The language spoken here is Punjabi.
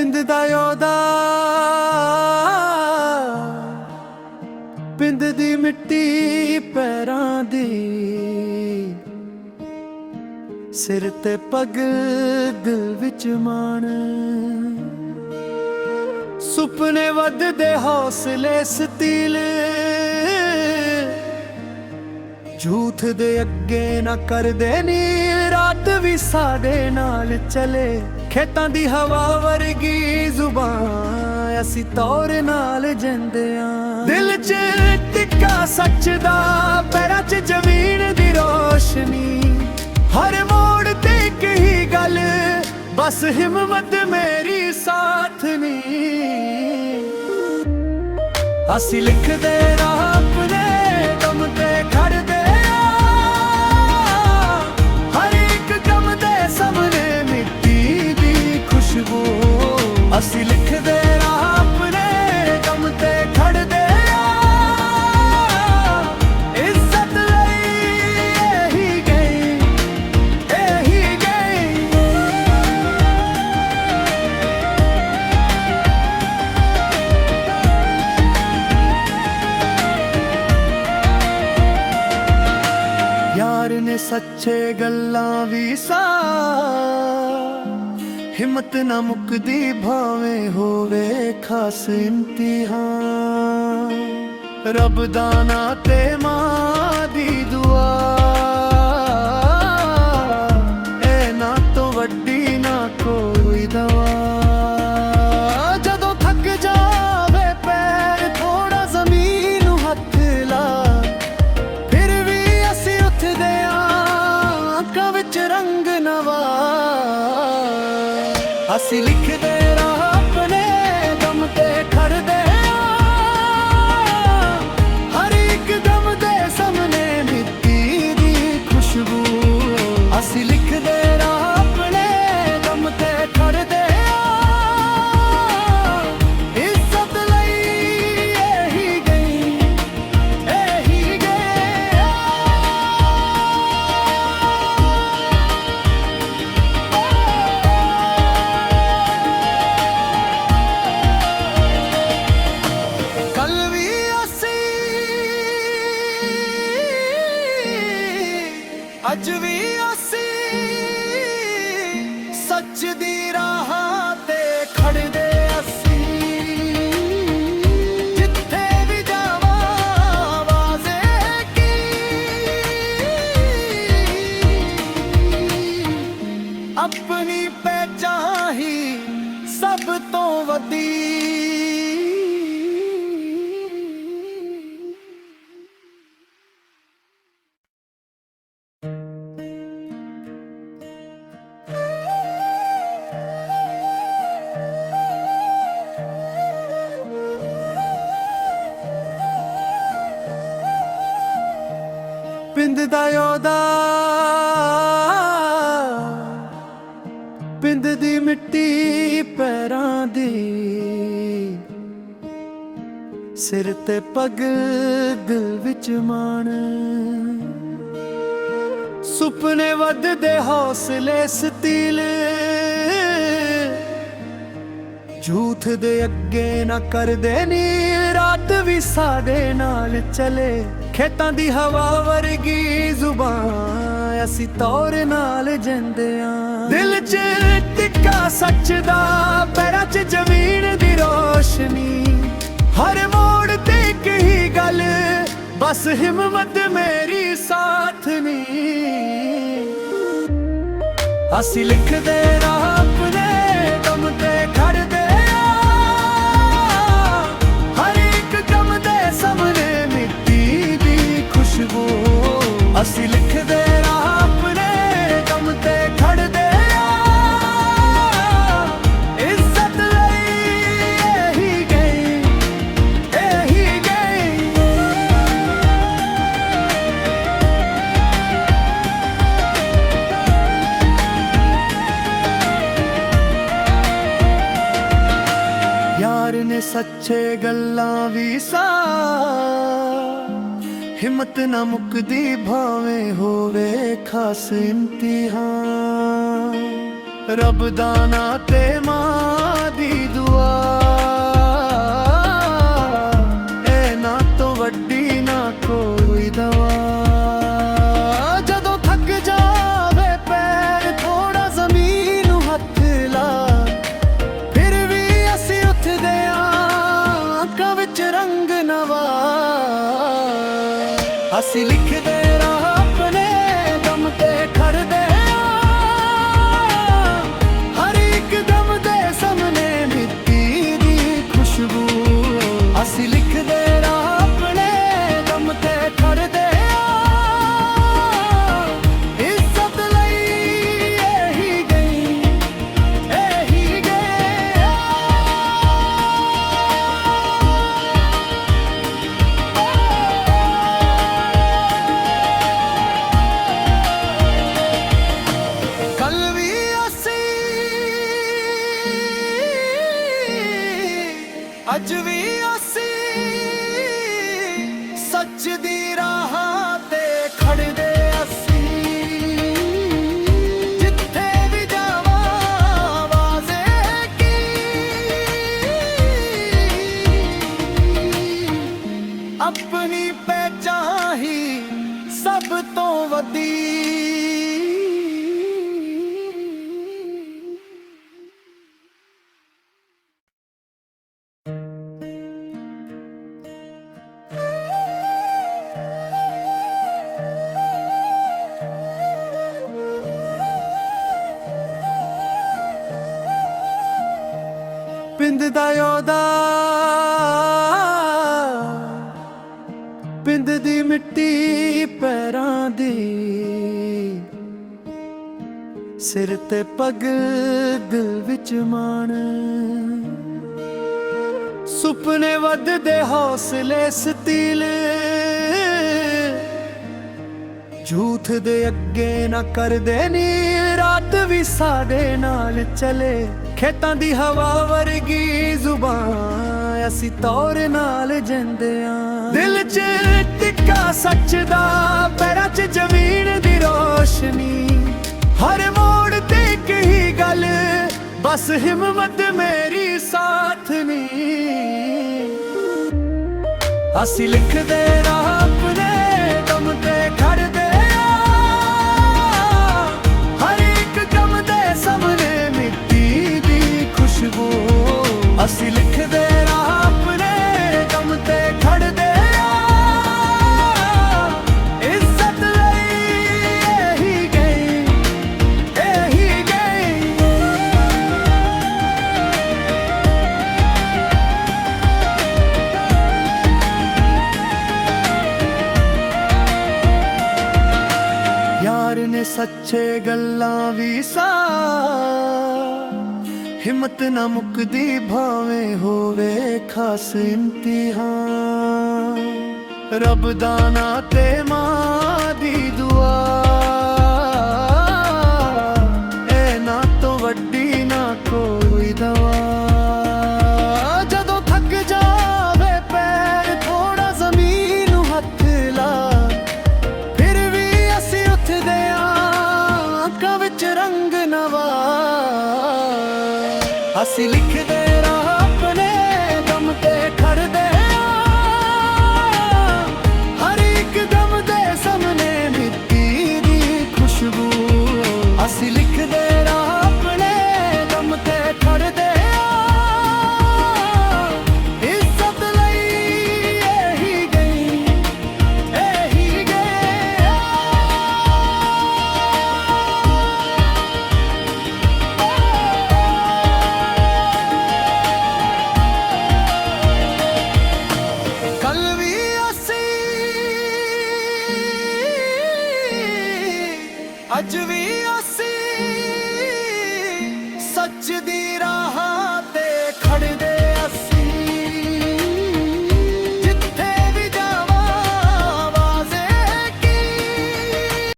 ਬਿੰਦਦਾ ਉਹਦਾ ਬਿੰਦਦੀ ਮਿੱਟੀ ਪੈਰਾਂ ਦੀ ਸਿਰ ਤੇ ਪੱਗ ਦਿਲ ਵਿੱਚ ਮਾਣ ਸੁਪਨੇ ਵੱਧਦੇ ਹੌਸਲੇ ਸਤੀਲ ਝੂਠ ਦੇ ਅੱਗੇ ਨਾ ਕਰਦੇ ਨੀ ਰਾਤ ਵੀ ਸਾਡੇ ਨਾਲ ਚਲੇ ਖੇਤਾਂ ਦੀ ਹਵਾ ਵਰਗੀ ਜ਼ੁਬਾਨ ਅਸੀਂ ਤੌਰ ਨਾਲ ਜਿੰਦਿਆਂ ਦਿਲ 'ਚ ਟਿੱਕਾ ਸੱਚ ਦਾ ਪੈਰਾਂ 'ਚ ਜ਼ਮੀਨ ਦੀ ਰੋਸ਼ਨੀ ਹਰ ਮੋੜ ਤੇ ਇੱਕ ਹੀ ਗੱਲ ਬਸ ਹਿੰਮਤ ਮੇਰੀ ਸਾਥ ਨਹੀਂ ਅਸੀਂ ਲਿਖਦੇ ਰਾਹ ਆਪਣੇ ਦਮ ਤੇ ਖੜਦੇ ਅਸੀਂ ਲਿਖਦੇ ਰਾਹ ਆਪਣੇ ਦਮ ਤੇ ਖੜਦੇ ਇੱਜ਼ਤ ਲਈ ਇਹੀ ਗਈ ਇਹੀ ਗਈ ਯਾਰ ਨੇ ਸੱਚੇ ਗੱਲਾਂ ਵੀ ਸਾ ਹਿੰਮਤ ਨਾ ਮੁੱਕਦੀ ਭਾਵੇਂ ਹੋਵੇ ਖਾਸ ਇਮਤਿਹਾਨ ਰੱਬ ਦਾ ਨਾਂ ਤੇ ਮਾਂ ਦੀ ਦੁਆ ਇਹ ਨਾ ਤੋਂ ਵੱਡੀ ਨਾ ਕੋਈ ਦਵਾ ਜਦੋਂ ਥੱਕ ਜਾਵੇ ਪੈਰ ਥੋੜਾ ਜ਼ਮੀਨ ਨੂੰ ਹੱਥ ਲਾ ਫਿਰ ਵੀ ਅਸੀਂ ਉੱਠਦੇ ਆਂ ਅੱਖਾਂ ਵਿੱਚ ਰੰਗ ਨਵਾਂ ਅਸੀਂ ਲਿਖਦੇ ਰਾਹ ਆਪਣੇ ਦਮ ਤੇ ਖੜਦੇ ਹਰ ਇੱਕ ਦਮ ਦੇ ਸਾਹਮਣੇ ਮਿੱਟੀ ਦੀ ਖੁਸ਼ਬੂ ਅਸੀਂ ਲਿਖਦੇ ਰਾਹ ਆਪਣੇ ਦਮ ਤੇ ਖੜਦੇ ਇੱਜ਼ਤ ਲਈ ਇਹੀ ਗਈ ਇਹੀ ਗਈ ਅੱਜ ਵੀ ਅਸੀਂ ਸੱਚ ਦੀ ਰਾਹ ਤੇ ਖੜਦੇ ਅਸੀਂ ਜਿੱਥੇ ਵੀ ਜਾਵਾਂ ਆਵਾਜ਼ ਕੀ ਆਪਣੀ ਪਹਿਚਾਨ ਹੀ ਸਭ ਤੋਂ ਵੱਡੀ ਬਿੰਦਦਾ ਉਹਦਾ ਬਿੰਦਦੀ ਮਿੱਟੀ ਪੈਰਾਂ ਦੀ ਸਿਰ ਤੇ ਪੱਗ ਦਿਲ ਵਿੱਚ ਮਾਣ ਸੁਪਨੇ ਵੱਧਦੇ ਹੌਸਲੇ ਸਤੀਲ ਝੂਠ ਦੇ ਅੱਗੇ ਨਾ ਕਰਦੇ ਨੀ ਰਾਤ ਵੀ ਸਾਡੇ ਨਾਲ ਚਲੇ ਖੇਤਾਂ ਦੀ ਹਵਾ ਵਰਗੀ ਜ਼ੁਬਾਨ ਅਸੀਂ ਤੌਰ ਨਾਲ ਜਿੰਦਿਆਂ ਦਿਲ 'ਚ ਟਿੱਕਾ ਸੱਚ ਦਾ ਪੈਰਾਂ 'ਚ ਜ਼ਮੀਨ ਦੀ ਰੋਸ਼ਨੀ ਹਰ ਮੋੜ ਤੇ ਇੱਕ ਹੀ ਗੱਲ ਬਸ ਹਿੰਮਤ ਮੇਰੀ ਸਾਥ ਨਹੀਂ ਅਸੀਂ ਲਿਖਦੇ ਰਾਹ ਆਪਣੇ ਦਮ ਤੇ ਖੜਦੇ ਅਸੀਂ ਲਿਖਦੇ ਰਾਹ ਆਪਣੇ ਦਮ ਤੇ ਖੜਦੇ ਇੱਜ਼ਤ ਲਈ ਇਹੀ ਗਈ ਇਹੀ ਗਈ ਯਾਰ ਨੇ ਸੱਚੇ ਗੱਲਾਂ ਵੀ ਸਾ ਹਿੰਮਤ ਨਾ ਮੁੱਕਦੀ ਭਾਵੇਂ ਹੋਵੇ ਖਾਸ ਇਮਤਿਹਾਨ ਰੱਬ ਦਾ ਨਾਂ ਤੇ ਮਾਂ ਦੀ ਅਸੀਂ ਲਿਖਦੇ ਰਾਹ ਆਪਣੇ ਦਮ ਤੇ ਖੜਦੇ ਆ, ਹਰ ਇੱਕ ਦਮ ਦੇ ਸਾਹਮਣੇ ਮਿੱਟੀ ਦੀ ਖੁਸ਼ਬੂ। ਅਸੀਂ ਲਿਖਦੇ ਰਾਹ ਆਪਣੇ ਦਮ ਤੇ ਖੜਦੇ ਆ, ਇੱਜ਼ਤ ਲਈ ਇਹੀ ਗਈ, ਇਹੀ ਗਏ। ਕੱਲ ਵੀ ਅਸੀਂ, ਅੱਜ ਵੀ ਅਸੀਂ, ਸੱਚ ਦੀ ਰਾਹ ਤੇ ਖੜਦੇ ਅਸੀਂ। ਜਿੱਥੇ ਵੀ ਜਾਵਾਂ ਆਵਾਜ਼ ਕੀ, ਆਪਣੀ ਪਹਿਚਾਨ ਹੀ ਸਭ ਤੋਂ ਵੱਡੀ। ਪਿੰਡ ਦਾ ਯੋਧਾ, ਪਿੰਡ ਦੀ ਮਿੱਟੀ ਪੈਰਾਂ ਦੀ, ਸਿਰ ਤੇ ਪੱਗ ਦਿਲ ਵਿੱਚ ਮਾਣ। ਸੁਪਨੇ ਵੱਧਦੇ ਹੌਸਲੇ ਸਤੀਲ, ਝੂਠ ਦੇ ਅੱਗੇ ਨਾ ਕਰਦੇ ਨੀ, ਰਾਤ ਵੀ ਸਾਡੇ ਨਾਲ ਚਲੇ। ਖੇਤਾਂ ਦੀ ਹਵਾ ਵਰਗੀ ਜ਼ੁਬਾਨ, ਅਸੀਂ ਤੌਰ ਨਾਲ ਜਿੰਦੇ ਆਂ। ਦਿਲ 'ਚ ਟਿੱਕਾ ਸੱਚ ਦਾ, ਪੈਰਾਂ 'ਚ ਜ਼ਮੀਨ ਦੀ ਰੋਸ਼ਨੀ, ਹਰ ਮੋੜ ਤੇ ਇੱਕ ਹੀ ਗੱਲ, ਬਸ ਹਿੰਮਤ ਮੇਰੀ ਸਾਥ ਨੀ। ਅਸੀਂ ਲਿਖਦੇ ਰਾਹ ਆਪਣੇ ਦਮ ਤੇ ਖੜਦੇ ਆ, ਹਰ ਇੱਕ ਦਮ ਦੇ ਸਾਹਮਣੇ ਮਿੱਟੀ ਦੀ ਖੁਸ਼ਬੂ। ਅਸੀਂ ਲਿਖਦੇ ਰਾਹ ਆਪਣੇ ਦਮ ਤੇ ਖੜਦੇ ਆ, ਇੱਜ਼ਤ ਲਈ ਇਹੀ ਗਈ, ਇਹੀ ਗਈ। ਯਾਰ ਨੇ ਸੱਚੇ ਗੱਲਾਂ ਵੀ ਸਾ, ਹਿੰਮਤ ਨਾ ਮੁੱਕਦੀ ਭਾਵੇਂ ਹੋਵੇ ਖਾਸ ਇਮਤਿਹਾਨ। ਰੱਬ ਦਾ ਨਾਂ ਤੇ ਮਾਂ ਦੀ ਦੁਆ, ਇਹ ਨਾ ਤੋਂ ਵੱਡੀ ਨਾ ਕੋਈ ਦਵਾ। ਜਦੋਂ ਥੱਕ ਜਾਵੇ ਪੈਰ ਥੋੜਾ ਜ਼ਮੀਨ ਨੂੰ ਹੱਥ ਲਾ, ਫਿਰ ਵੀ ਅਸੀਂ ਉੱਠਦੇ ਆਂ, ਅੱਖਾਂ ਵਿੱਚ ਰੰਗ ਨਵਾਂ। ਅਸੀਂ ਲਿਖਦੇ ਰਾਹ ਆਪਣੇ ਦਮ ਤੇ ਖੜਦੇ ਆ, ਹਰ ਇੱਕ ਦਮ ਦੇ ਸਾਹਮਣੇ ਮਿੱਟੀ ਦੀ ਖੁਸ਼ਬੂ। ਅਸੀਂ ਲਿਖਦੇ ਰਾਹ ਆਪਣੇ ਦਮ ਤੇ ਖੜਦੇ ਆ, ਇੱਜ਼ਤ ਲਈ ਇਹੀ ਗਈ, ਇਹੀ ਗਏ। ਕੱਲ ਵੀ ਅਸੀਂ, ਅੱਜ ਵੀ ਅਸੀਂ, ਸੱਚ ਦੀ